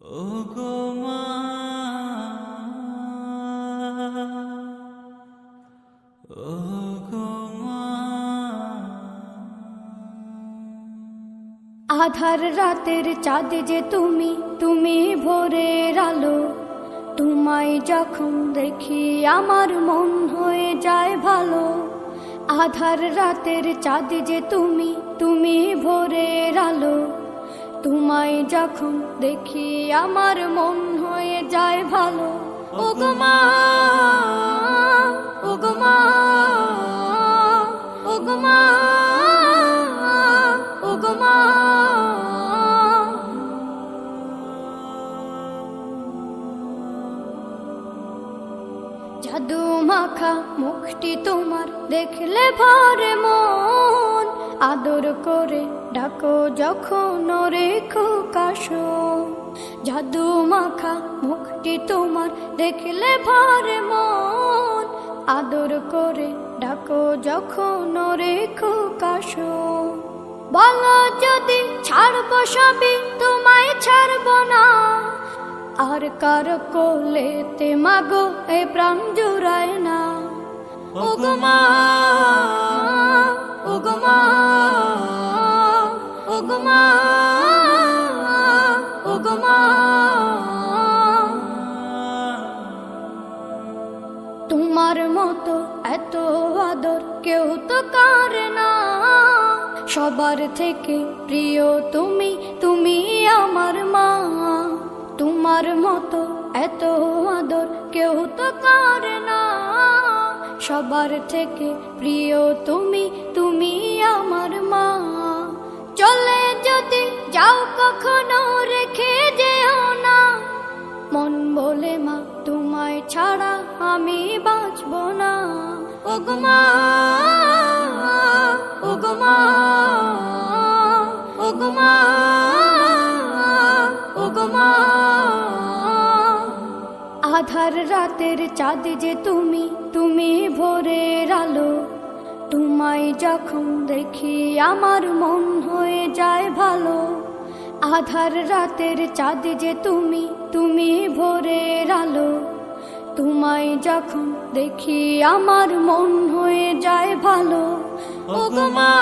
ওগো মা, ওগো মা। আধার রাতের চাঁদ যে তুমি, তুমি ভোরের আলো। তোমায় যখন দেখি আমার মন হয়ে যায় ভালো। আধার রাতের চাঁদ যে তুমি, তুমি ভোরের আলো। তোমায় যখন দেখি আমার মন হয়ে যায় ভালো। ওগো মা, ওগো মা, ওগো মা, ওগো মা। জাদু মাখা মুখটি তোমার দেখলে ভরে মন। আদর করে ডাকো যখন রেখো কাশো। জাদু মাখা মুখটি তোমার দেখলে ভরে মন। আদর করে ডাকো যখন রেখো কাশো। বলো যদি ছাড়বো সবই, তোমায় ছাড়বো না। আর কার কোলেতে মাগো এ প্রাণ জুড়ায় না। ওগো মা, ওগো মা, ওগো মা, ওগো মা। তোমার মতো এত আদর কেউ তো করে না। সবার থেকে প্রিয় তুমি, তুমি আমার মা। তোমার মতো এত আদর কেউ তো করে না। সবার থেকে প্রিয় তুমি, তুমি আমার মা। চলে যদি যাও কখনো রেখে যেও না। মন বলে মা তোমায় ছাড়া আমি বাঁচব না। ওগো মা, ওগো মা, ওগো মা, ওগো মা। আধার রাতের চাঁদ যে তুমি, তুমি ভোরের আলো। তোমায় যখন দেখি আমার মন হয়ে যায় ভালো। আধার রাতের চাঁদ যে তুমি, তুমি ভোরের আলো। তোমায় যখন দেখি আমার মন হয়ে যায় ভালো। ওগো মা।